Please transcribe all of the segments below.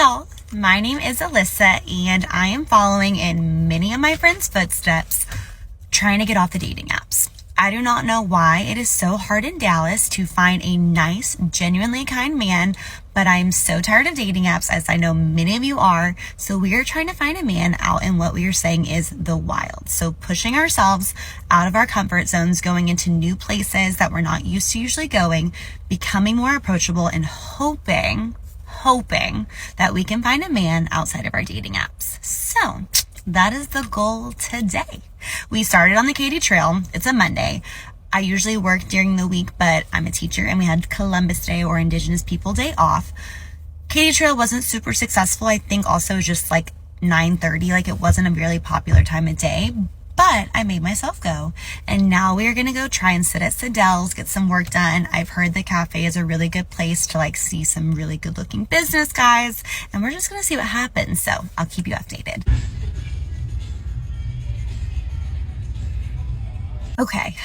y'all, my name is Alyssa and I am following in many of my friends' footsteps trying to get off the dating apps. I do not know why it is so hard in Dallas to find a nice, genuinely kind man, but I'm so tired of dating apps, as I know many of you are. So we are trying to find a man out in what we are saying is the wild. So pushing ourselves out of our comfort zones, going into new places that we're not used to usually going, becoming more approachable, and hoping that we can find a man outside of our dating apps. So that is the goal today. We started on the Katy Trail. It's a Monday. I usually work during the week, but I'm a teacher and we had Columbus Day or Indigenous People Day off. Katy Trail wasn't super successful. I think also just like 9:30, like it wasn't a really popular time of day, but I made myself go. And now we are going to go try and sit at Sadelle's, get some work done. I've heard the cafe is a really good place to like see some really good looking business guys, and we're just going to see what happens. So I'll keep you updated. Okay,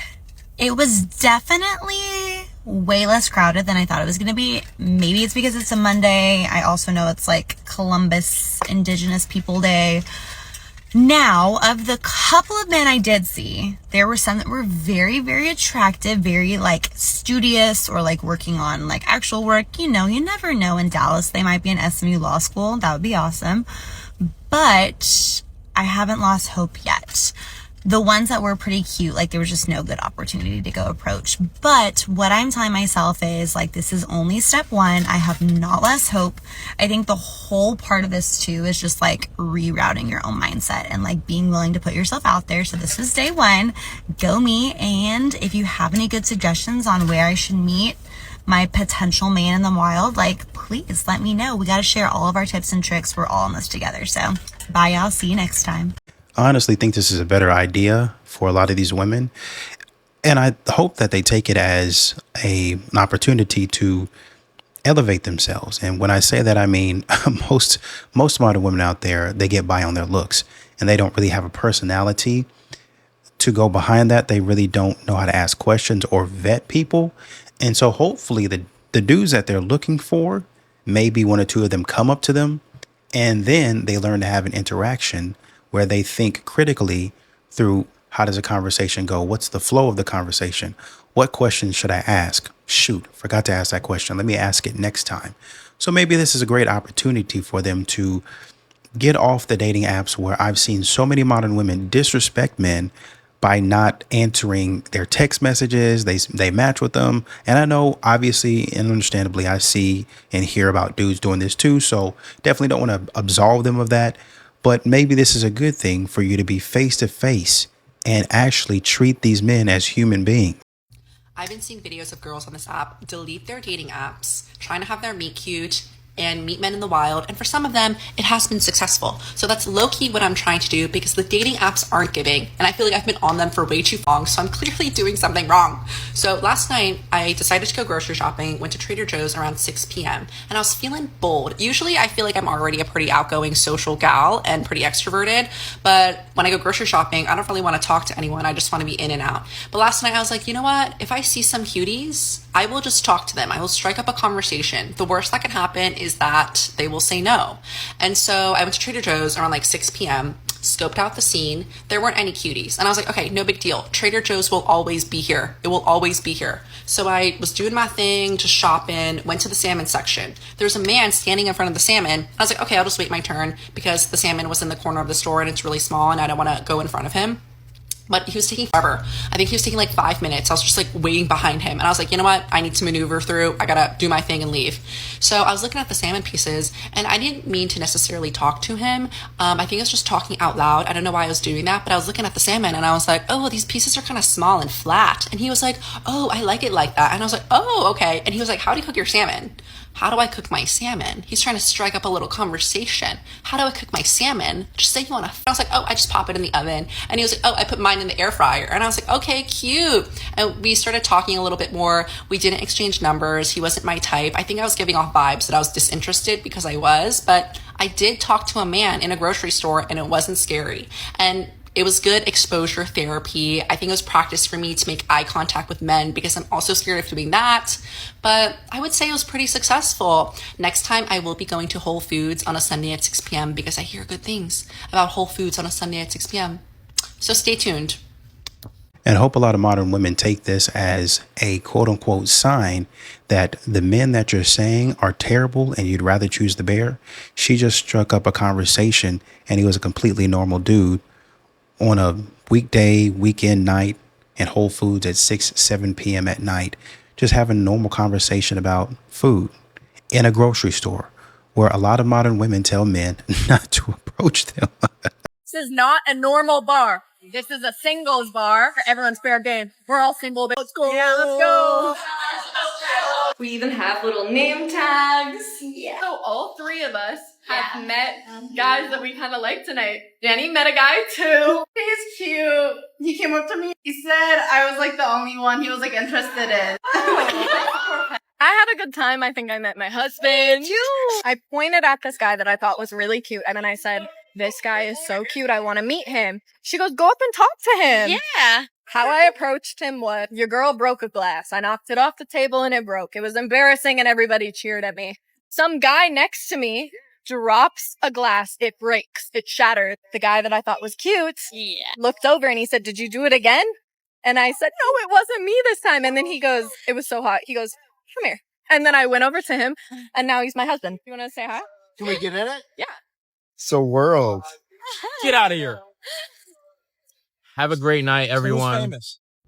it was definitely way less crowded than I thought it was going to be. Maybe it's because it's a Monday. I also know it's like Columbus Indigenous People Day. Now, of the couple of men I did see, there were some that were very, very attractive, very like studious or like working on like actual work. You know, you never know in Dallas. They might be in SMU Law School. That would be awesome. But I haven't lost hope yet. The ones that were pretty cute, like there was just no good opportunity to go approach. But what I'm telling myself is like, this is only step one. I have not lost hope. I think the whole part of this too is just like rerouting your own mindset and like being willing to put yourself out there. So this is day one. Go meet. And if you have any good suggestions on where I should meet my potential man in the wild, like please let me know. We got to share all of our tips and tricks. We're all in this together. So bye y'all. See you next time. I honestly think this is a better idea for a lot of these women. And I hope that they take it as an opportunity to elevate themselves. And when I say that, I mean, most modern women out there, they get by on their looks and they don't really have a personality to go behind that. They really don't know how to ask questions or vet people. And so hopefully the dudes that they're looking for, maybe one or two of them come up to them and then they learn to have an interaction where they think critically through how does a conversation go? What's the flow of the conversation? What questions should I ask? Shoot, forgot to ask that question. Let me ask it next time. So maybe this is a great opportunity for them to get off the dating apps where I've seen so many modern women disrespect men by not answering their text messages. They match with them. And I know obviously and understandably I see and hear about dudes doing this too. So definitely don't want to absolve them of that. But maybe this is a good thing for you to be face to face and actually treat these men as human beings. I've been seeing videos of girls on this app delete their dating apps, trying to have their meet cute and meet men in the wild. And for some of them, it has been successful. So that's low-key what I'm trying to do because the dating apps aren't giving. And I feel like I've been on them for way too long. So I'm clearly doing something wrong. So last night, I decided to go grocery shopping, went to Trader Joe's around 6 p.m. And I was feeling bold. Usually, I feel like I'm already a pretty outgoing social gal and pretty extroverted. But when I go grocery shopping, I don't really want to talk to anyone. I just want to be in and out. But last night, I was like, you know what? If I see some cuties, I will just talk to them. I will strike up a conversation. The worst that can happen is that they will say no. And so I went to Trader Joe's around like 6 p.m., scoped out the scene. There weren't any cuties. And I was like, okay, no big deal. Trader Joe's will always be here. It will always be here. So I was doing my thing, just shopping, went to the salmon section. There was a man standing in front of the salmon. I was like, okay, I'll just wait my turn because the salmon was in the corner of the store and it's really small and I don't want to go in front of him. But he was taking forever. I think he was taking like 5 minutes. I was just like waiting behind him. And I was like, you know what? I need to maneuver through. I gotta do my thing and leave. So I was looking at the salmon pieces and I didn't mean to necessarily talk to him. I think I was just talking out loud. I don't know why I was doing that, but I was looking at the salmon and I was like, oh, these pieces are kind of small and flat. And he was like, oh, I like it like that. And I was like, oh, okay. And he was like, how do you cook your salmon? How do I cook my salmon? He's trying to strike up a little conversation. How do I cook my salmon? Just say you want to. I was like, oh, I just pop it in the oven. And he was like, oh, I put mine in the air fryer. And I was like, okay, cute. And we started talking a little bit more. We didn't exchange numbers. He wasn't my type. I think I was giving off vibes that I was disinterested because I was, but I did talk to a man in a grocery store and it wasn't scary. And It was good exposure therapy. I think it was practice for me to make eye contact with men because I'm also scared of doing that. But I would say it was pretty successful. Next time I will be going to Whole Foods on a Sunday at 6 p.m. because I hear good things about Whole Foods on a Sunday at 6 p.m. So stay tuned. And I hope a lot of modern women take this as a quote unquote sign that the men that you're saying are terrible and you'd rather choose the bear. She just struck up a conversation and he was a completely normal dude on a weekday, weekend night in Whole Foods at 6, 7 p.m. at night, just having a normal conversation about food in a grocery store where a lot of modern women tell men not to approach them. This is not a normal bar. This is a singles bar for everyone's fair game. We're all single. Let's go. Yeah, let's go. We even have little name tags. Yeah. So all three of us have met guys that we kind of like tonight. Jenny met a guy too. He's cute. He came up to me. He said I was like the only one he was like interested in. I had a good time. I think I met my husband. I pointed at this guy that I thought was really cute. And then I said, this guy is so cute. I want to meet him. She goes, go up and talk to him. Yeah. How I approached him was, your girl broke a glass. I knocked it off the table and it broke. It was embarrassing and everybody cheered at me. Some guy next to me drops a glass. It breaks. It shattered. The guy that I thought was cute looked over and he said, did you do it again? And I said, no, it wasn't me this time. And then he goes, it was so hot. He goes, come here. And then I went over to him and now he's my husband. You want to say hi? Can we get in it? Yeah. So world. Get out of here. Have a great night, everyone.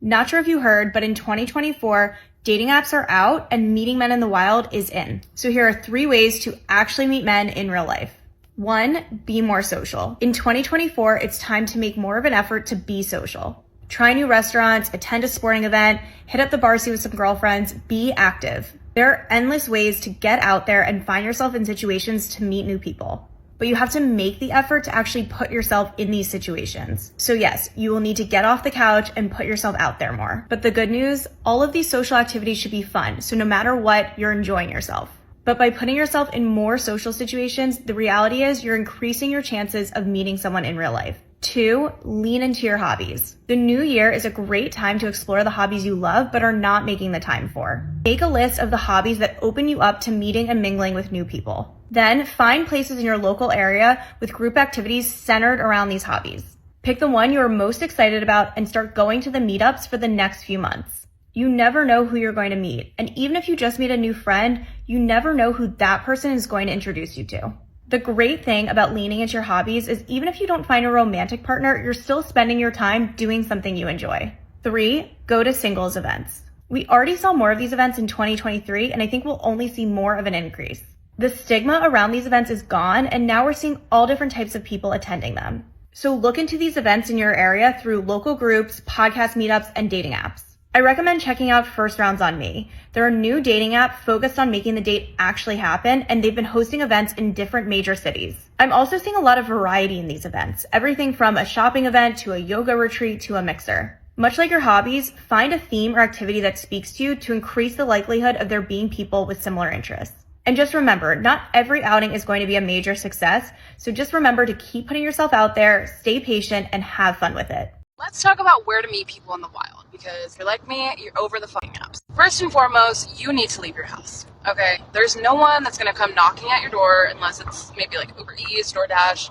Not sure if you heard, but in 2024, dating apps are out and meeting men in the wild is in. So here are 3 ways to actually meet men in real life. 1, be more social. In 2024, it's time to make more of an effort to be social. Try new restaurants, attend a sporting event, hit up the bar scene with some girlfriends, be active. There are endless ways to get out there and find yourself in situations to meet new people. But you have to make the effort to actually put yourself in these situations. So yes, you will need to get off the couch and put yourself out there more. But the good news, all of these social activities should be fun. So no matter what, you're enjoying yourself. But by putting yourself in more social situations, the reality is you're increasing your chances of meeting someone in real life. 2, lean into your hobbies. The new year is a great time to explore the hobbies you love but are not making the time for. Make a list of the hobbies that open you up to meeting and mingling with new people. Then find places in your local area with group activities centered around these hobbies. Pick the one you are most excited about and start going to the meetups for the next few months. You never know who you're going to meet, and even if you just meet a new friend, you never know who that person is going to introduce you to. The great thing about leaning into your hobbies is even if you don't find a romantic partner, you're still spending your time doing something you enjoy. 3, go to singles events. We already saw more of these events in 2023, and I think we'll only see more of an increase. The stigma around these events is gone, and now we're seeing all different types of people attending them. So look into these events in your area through local groups, podcast meetups, and dating apps. I recommend checking out First Rounds on Me. They're a new dating app focused on making the date actually happen, and they've been hosting events in different major cities. I'm also seeing a lot of variety in these events, everything from a shopping event to a yoga retreat to a mixer. Much like your hobbies, find a theme or activity that speaks to you to increase the likelihood of there being people with similar interests. And just remember, not every outing is going to be a major success, so just remember to keep putting yourself out there, stay patient, and have fun with it. Let's talk about where to meet people in the wild, because if you're like me, you're over the fucking apps. First and foremost, you need to leave your house, okay? There's no one that's gonna come knocking at your door unless it's maybe like Uber Eats, DoorDash.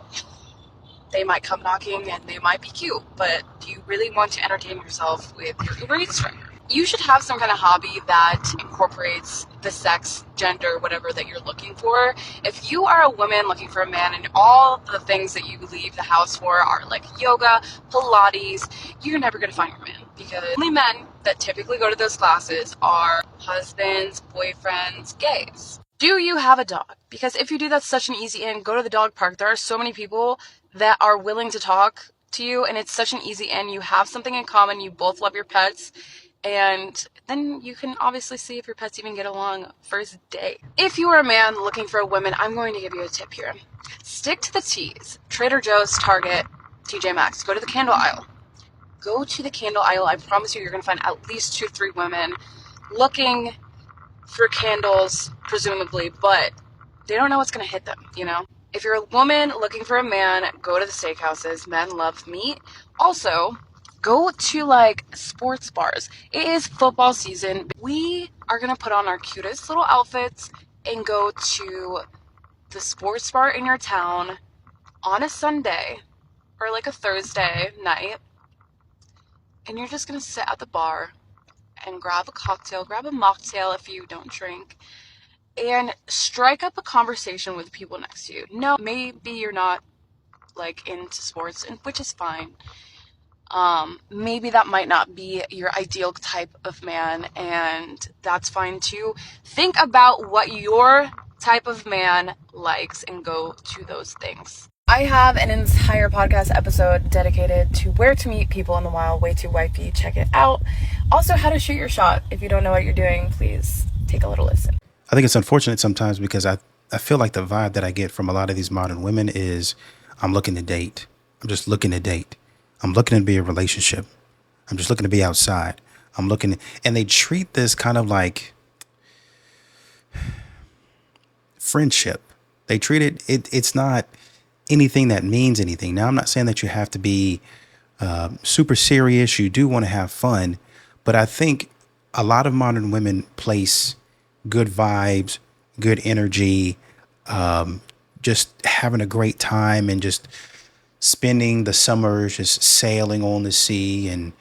They might come knocking and they might be cute, but do you really want to entertain yourself with your Uber Eats driver? You should have some kind of hobby that incorporates the sex, gender, whatever that you're looking for. If you are a woman looking for a man and all the things that you leave the house for are like yoga, Pilates, you're never going to find your man, because only men that typically go to those classes are husbands, boyfriends, gays. Do you have a dog? Because if you do, that's such an easy in. Go to the dog park. There are so many people that are willing to talk to you, and it's such an easy in. You have something in common. You both love your pets. And then you can obviously see if your pets even get along first date. If you are a man looking for a woman, I'm going to give you a tip here. Stick to the T's. Trader Joe's, Target, TJ Maxx. Go to the candle aisle. Go to the candle aisle. I promise you're going to find at least 2-3 women looking for candles, presumably, but they don't know what's going to hit them, you know? If you're a woman looking for a man, go to the steakhouses. Men love meat. Also, go to like sports bars. It is football season. We are gonna put on our cutest little outfits and go to the sports bar in your town on a Sunday or like a Thursday night. And you're just gonna sit at the bar and grab a cocktail, grab a mocktail if you don't drink, and strike up a conversation with people next to you. No, maybe you're not like into sports, and which is fine. Maybe that might not be your ideal type of man, and that's fine too. Think about what your type of man likes and go to those things. I have an entire podcast episode dedicated to where to meet people in the wild. Way too wifey. Check it out. Also, how to shoot your shot. If you don't know what you're doing, please take a little listen. I think it's unfortunate sometimes because I feel like the vibe that I get from a lot of these modern women is I'm looking to date. I'm just looking to date. I'm looking to be a relationship. I'm just looking to be outside. I'm looking, and they treat this kind of like friendship. They treat it's not anything that means anything. Now, I'm not saying that you have to be super serious. You do want to have fun, but I think a lot of modern women place good vibes, good energy, just having a great time and just spending the summers just sailing on the sea and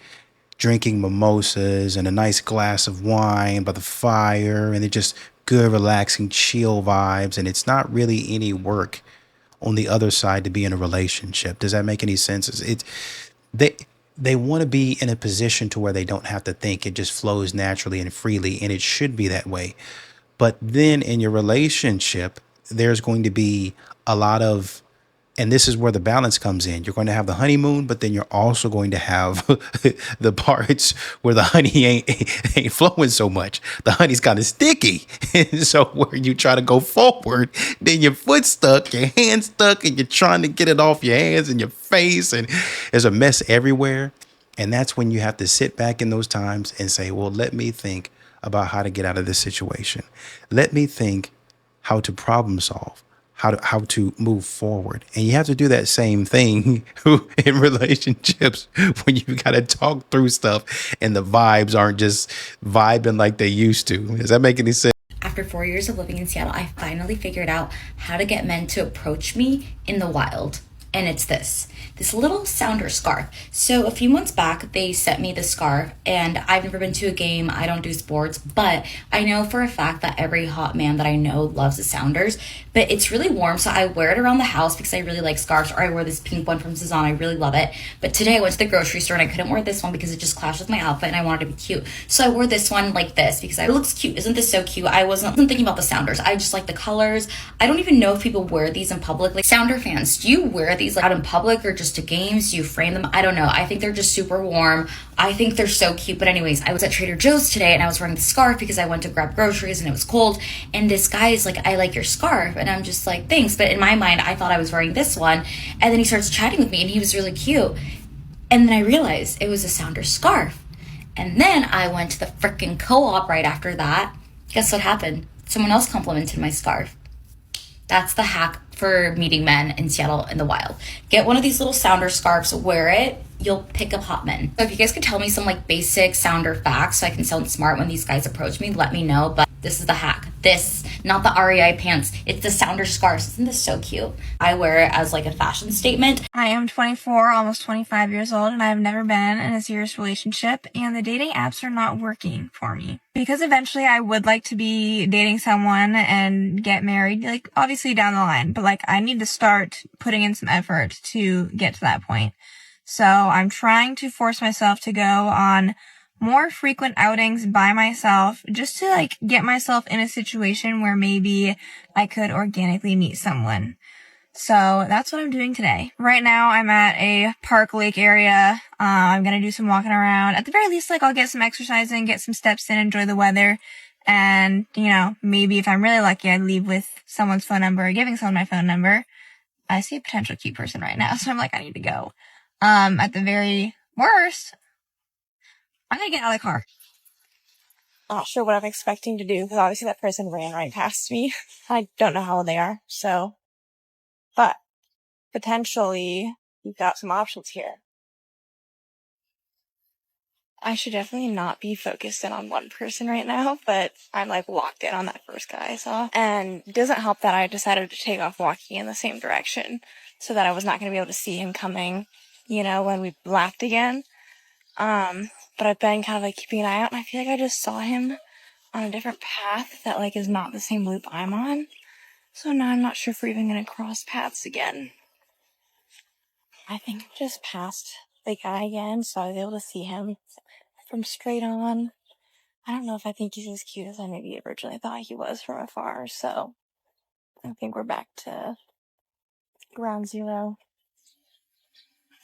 drinking mimosas and a nice glass of wine by the fire, and it just good, relaxing, chill vibes. And it's not really any work on the other side to be in a relationship. Does that make any sense? They want to be in a position to where they don't have to think. It just flows naturally and freely, and it should be that way. But then in your relationship, there's going to be a lot of, and this is where the balance comes in. You're going to have the honeymoon, but then you're also going to have the parts where the honey ain't flowing so much. The honey's kind of sticky. And so where you try to go forward, then your foot stuck, your hand stuck, and you're trying to get it off your hands and your face, and there's a mess everywhere. And that's when you have to sit back in those times and say, well, let me think about how to get out of this situation. Let me think how to problem solve, how to move forward. And you have to do that same thing in relationships when you got to talk through stuff and the vibes aren't just vibing like they used to. Does that make any sense? After 4 years of living in Seattle, I finally figured out how to get men to approach me in the wild. And it's this little sounder scarf. So a few months back, they sent me this scarf, and I've never been to a game. I don't do sports, but I know for a fact that every hot man that I know loves the sounders. But it's really warm, so I wear it around the house because I really like scarves, or I wear this pink one from Cezanne. I really love it. But today I went to the grocery store and I couldn't wear this one because it just clashed with my outfit and I wanted to be cute. So I wore this one like this because it looks cute. Isn't this so cute? I wasn't thinking about the sounders. I just like the colors. I don't even know if people wear these in public. Like, sounder fans, do you wear these like out in public or just to games? Do you frame them? I don't know. I think they're just super warm. I think they're so cute. But anyways, I was at Trader Joe's today and I was wearing the scarf because I went to grab groceries and it was cold. And this guy is like, I like your scarf. And I'm just like, thanks. But in my mind, I thought I was wearing this one. And then he starts chatting with me and he was really cute. And then I realized it was a sounder scarf. And then I went to the freaking co-op right after that. Guess what happened? Someone else complimented my scarf. That's the hack for meeting men in Seattle in the wild. Get one of these little sounder scarves, wear it, you'll pick up hot men. So if you guys could tell me some like basic sounder facts so I can sound smart when these guys approach me, let me know. But this is the hack. This, not the REI pants. It's the sounder scarves. Isn't this so cute? I wear it as like a fashion statement. I am 24, almost 25 years old, and I've never been in a serious relationship, and the dating apps are not working for me. Because eventually I would like to be dating someone and get married, like obviously down the line, but like I need to start putting in some effort to get to that point. So I'm trying to force myself to go on more frequent outings by myself just to like get myself in a situation where maybe I could organically meet someone. So that's what I'm doing today. Right now I'm at a park lake area. I'm going to do some walking around. At the very least, like I'll get some exercise in, get some steps in, enjoy the weather. And, you know, maybe if I'm really lucky, I'd leave with someone's phone number or giving someone my phone number. I see a potential cute person right now. So I'm like, I need to go. At the very worst, I'm going to get out of the car. Not sure what I'm expecting to do because obviously that person ran right past me. I don't know how old they are. So But potentially, you've got some options here. I should definitely not be focused in on one person right now, but I'm like locked in on that first guy I saw. And it doesn't help that I decided to take off walking in the same direction so that I was not going to be able to see him coming, when we laughed again. But I've been kind of like keeping an eye out, and I feel like I just saw him on a different path that like is not the same loop I'm on. So now I'm not sure if we're even going to cross paths again. I think I just passed the guy again, so I was able to see him from straight on. I don't know if I think he's as cute as I maybe originally thought he was from afar, so I think we're back to ground zero.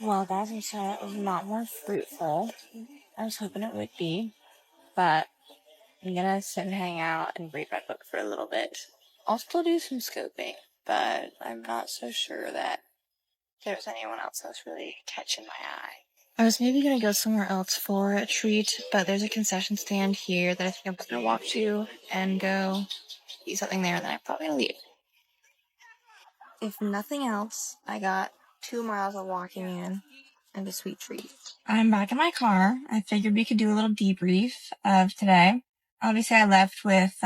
Well, guys, I'm sorry it was not more fruitful. I was hoping it would be, but I'm gonna sit and hang out and read my book for a little bit. I'll still do some scoping, but I'm not so sure that there's anyone else that's really catching my eye. I was maybe going to go somewhere else for a treat, but there's a concession stand here that I think I'm just going to walk to and go eat something there, and then I'm probably going to leave. If nothing else, I got 2 miles of walking in and a sweet treat. I'm back in my car. I figured we could do a little debrief of today. Obviously, I left with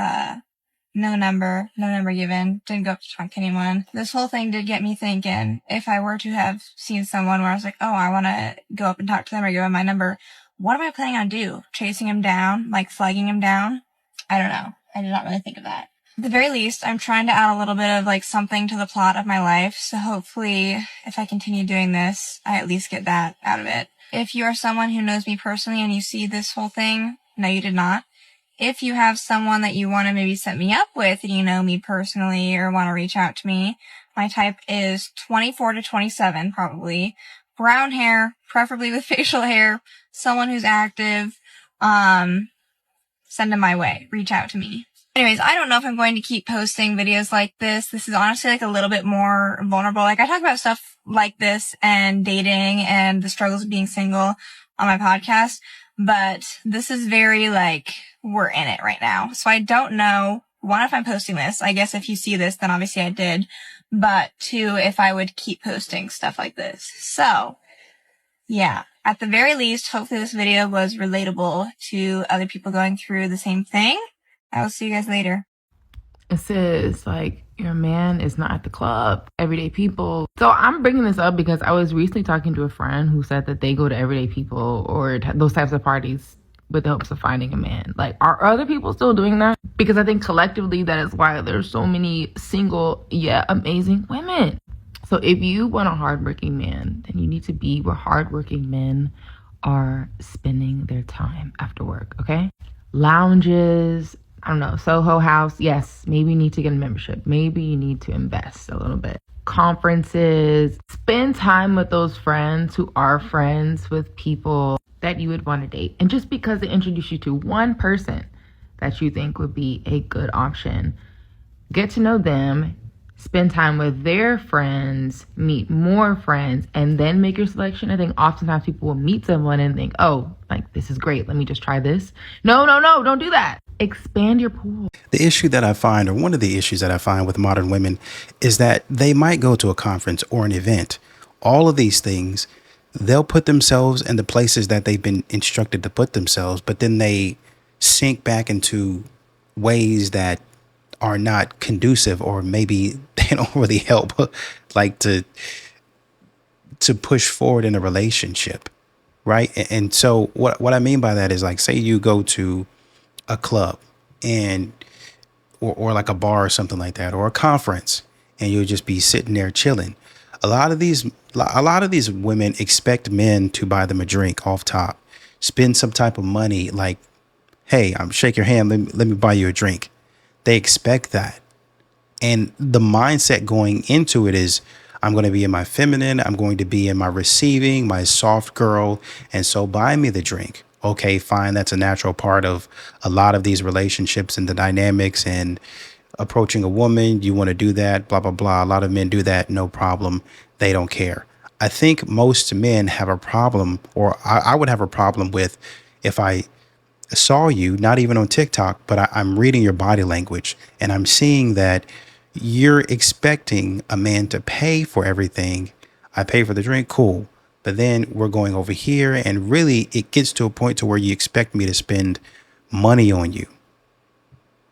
no number given, didn't go up to talk to anyone. This whole thing did get me thinking, if I were to have seen someone where I was like, oh, I want to go up and talk to them or give them my number, what am I planning on do? Chasing him down? Like flagging him down? I don't know. I did not really think of that. At the very least, I'm trying to add a little bit of like something to the plot of my life, so hopefully, if I continue doing this, I at least get that out of it. If you are someone who knows me personally and you see this whole thing, no, you did not. If you have someone that you want to maybe set me up with and you know me personally or want to reach out to me, my type is 24 to 27 probably. Brown hair, preferably with facial hair, someone who's active, send them my way. Reach out to me. Anyways, I don't know if I'm going to keep posting videos like this. This is honestly like a little bit more vulnerable. Like I talk about stuff like this and dating and the struggles of being single on my podcast, but this is very like, we're in it right now. So I don't know, one, if I'm posting this. I guess if you see this, then obviously I did. But two, if I would keep posting stuff like this. So, yeah. At the very least, hopefully this video was relatable to other people going through the same thing. I will see you guys later. It says, like, your man is not at the club. Everyday people. So I'm bringing this up because I was recently talking to a friend who said that they go to everyday people or those types of parties with the hopes of finding a man. Like, are other people still doing that? Because I think collectively that is why there's so many single yet amazing women. So if you want a hardworking man, then you need to be where hardworking men are spending their time after work, okay? Lounges, I don't know, Soho House. Yes, maybe you need to get a membership. Maybe you need to invest a little bit. Conferences. Spend time with those friends who are friends with people that you would want to date. And just because they introduce you to one person that you think would be a good option, get to know them, spend time with their friends, meet more friends, and then make your selection. I think oftentimes people will meet someone and think, oh, like, this is great. Let me just try this. No, don't do that. Expand your pool. The issue that I find, or one of the issues that I find with modern women, is that they might go to a conference or an event. All of these things, they'll put themselves in the places that they've been instructed to put themselves, but then they sink back into ways that are not conducive, or maybe they don't really help like to push forward in a relationship. Right. And so what I mean by that is, like, say you go to a club and or like a bar or something like that, or a conference, and you'll just be sitting there chilling. A lot of these women expect men to buy them a drink off top, spend some type of money, like, hey, I'm shake your hand. Let me buy you a drink. They expect that. And the mindset going into it is, I'm going to be in my feminine. I'm going to be in my receiving, my soft girl. And so buy me the drink. Okay, fine. That's a natural part of a lot of these relationships and the dynamics and approaching a woman. You want to do that, blah, blah, blah. A lot of men do that. No problem. They don't care. I think most men have a problem, or I would have a problem with, if I saw you, not even on TikTok, but I'm reading your body language and I'm seeing that You're expecting a man to pay for everything. I pay for the drink, cool. But then we're going over here, and really it gets to a point to where you expect me to spend money on you.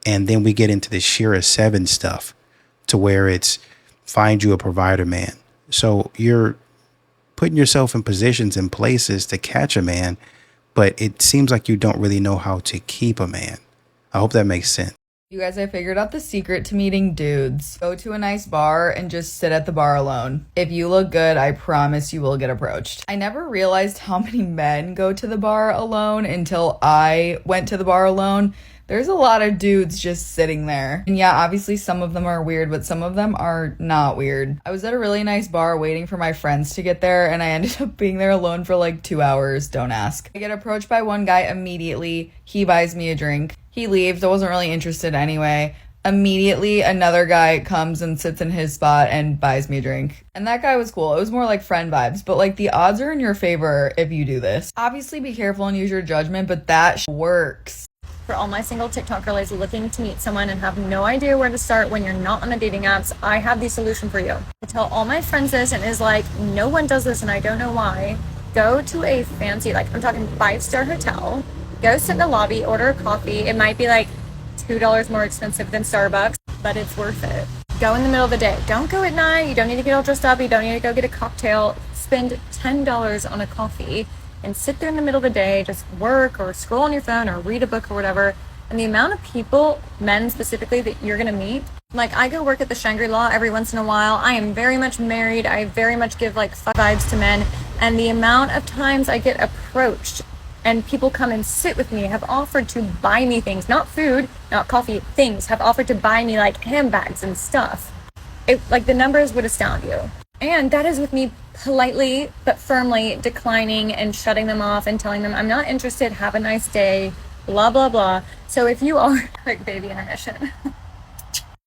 And then we get into the Shira 7 stuff to where it's find you a provider man. So you're putting yourself in positions and places to catch a man, but it seems like you don't really know how to keep a man. I hope that makes sense. You guys, I figured out the secret to meeting dudes. Go to a nice bar and just sit at the bar alone. If you look good, I promise you will get approached. I never realized how many men go to the bar alone until I went to the bar alone. There's a lot of dudes just sitting there. And yeah, obviously some of them are weird, but some of them are not weird. I was at a really nice bar waiting for my friends to get there, and I ended up being there alone for like 2 hours. Don't ask. I get approached by one guy immediately. He buys me a drink. He leaves. I wasn't really interested anyway. Immediately, another guy comes and sits in his spot and buys me a drink. And that guy was cool. It was more like friend vibes, but like the odds are in your favor if you do this. Obviously, be careful and use your judgment, but that works. For all my single TikTok girlies looking to meet someone and have no idea where to start when you're not on the dating apps, I have the solution for you. I tell all my friends this and is like, no one does this and I don't know why. Go to a fancy, like I'm talking 5-star hotel, go sit in the lobby, order a coffee. It might be like $2 more expensive than Starbucks, but it's worth it. Go in the middle of the day. Don't go at night. You don't need to get all dressed up. You don't need to go get a cocktail. Spend $10 on a coffee and sit there in the middle of the day, just work or scroll on your phone or read a book or whatever. And the amount of people, men specifically, that you're gonna meet. Like, I go work at the Shangri-La every once in a while. I am very much married. I very much give like fuck vibes to men. And the amount of times I get approached and people come and sit with me, have offered to buy me things, not food, not coffee, things, have offered to buy me like handbags and stuff. Like the numbers would astound you. And that is with me politely but firmly declining and shutting them off and telling them I'm not interested, have a nice day, blah, blah, blah. So if you are, quick baby intermission.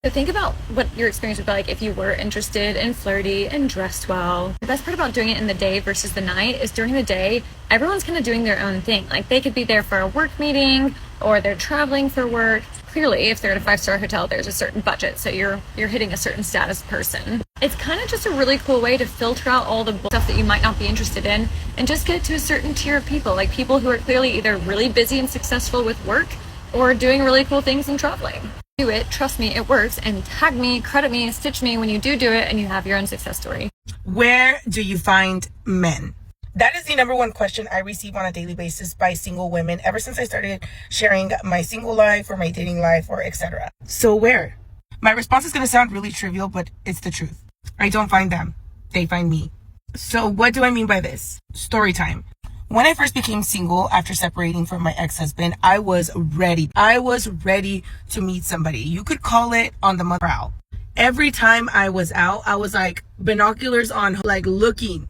So think about what your experience would be like if you were interested and flirty and dressed well. The best part about doing it in the day versus the night is during the day, everyone's kind of doing their own thing. Like they could be there for a work meeting or they're traveling for work. Clearly, if they're at a 5-star hotel, there's a certain budget, so you're hitting a certain status person. It's kind of just a really cool way to filter out all the stuff that you might not be interested in and just get to a certain tier of people, like people who are clearly either really busy and successful with work or doing really cool things and traveling. Do it, trust me, it works, and tag me, credit me, stitch me when you do it and you have your own success story. Where do you find men? That is the number one question I receive on a daily basis by single women ever since I started sharing my single life or my dating life or etc. So where? My response is going to sound really trivial, but it's the truth. I don't find them. They find me. So what do I mean by this? Story time. When I first became single after separating from my ex-husband, I was ready. I was ready to meet somebody. You could call it on the prowl. Every time I was out, I was like binoculars on, like looking.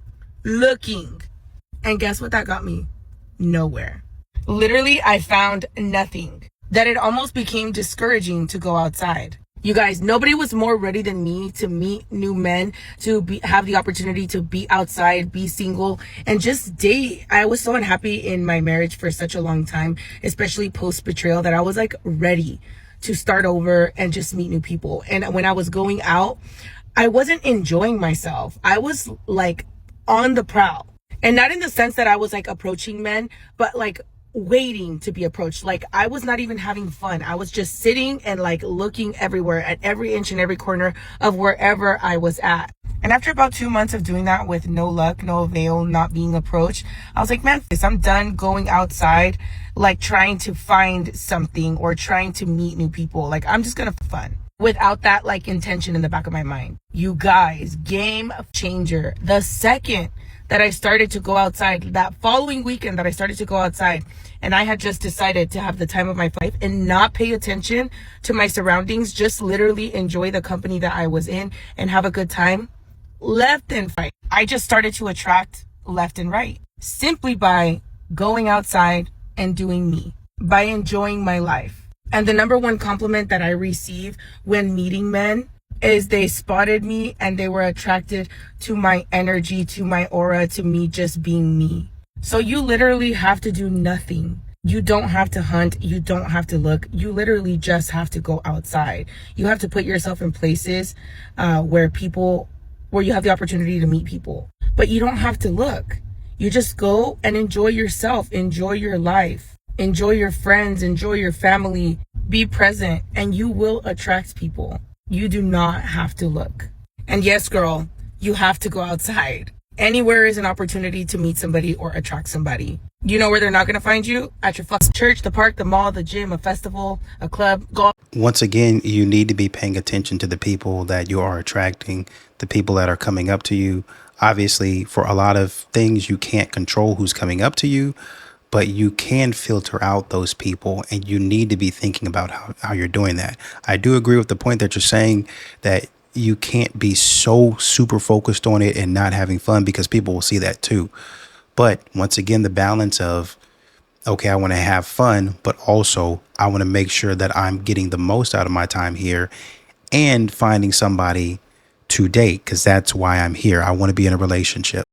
And guess what that got me? Nowhere. Literally, I found nothing. That it almost became discouraging to go outside. You guys, nobody was more ready than me to meet new men, to have the opportunity to be outside, be single, and just date. I was so unhappy in my marriage for such a long time, especially post-betrayal, that I was like ready to start over and just meet new people. And when I was going out, I wasn't enjoying myself. I was like on the prowl. And not in the sense that I was like approaching men, but like waiting to be approached. Like I was not even having fun. I was just sitting and like looking everywhere at every inch and every corner of wherever I was at. And after about 2 months of doing that with no luck, no avail, not being approached, I was like, man, I'm done going outside, like trying to find something or trying to meet new people. Like I'm just gonna have fun without that like intention in the back of my mind. You guys, game changer. The second that I started to go outside, that following weekend that I started to go outside, and I had just decided to have the time of my life and not pay attention to my surroundings, just literally enjoy the company that I was in and have a good time, left and right. I just started to attract left and right simply by going outside and doing me, by enjoying my life. And the number one compliment that I receive when meeting men is they spotted me and they were attracted to my energy, to my aura, to me just being me. So you literally have to do nothing. You don't have to hunt. You don't have to look. You literally just have to go outside. You have to put yourself in places where you have the opportunity to meet people. But you don't have to look. You just go and enjoy yourself. Enjoy your life. Enjoy your friends. Enjoy your family. Be present, and you will attract people. You do not have to look. And yes, girl, you have to go outside. Anywhere is an opportunity to meet somebody or attract somebody. You know where they're not going to find you? At your fucking church, the park, the mall, the gym, a festival, a club, golf. Once again, you need to be paying attention to the people that you are attracting, the people that are coming up to you. Obviously, for a lot of things, you can't control who's coming up to you, but you can filter out those people, and you need to be thinking about how you're doing that. I do agree with the point that you're saying that you can't be so super focused on it and not having fun, because people will see that too. But once again, the balance of, okay, I want to have fun, but also I want to make sure that I'm getting the most out of my time here and finding somebody to date, because that's why I'm here. I want to be in a relationship.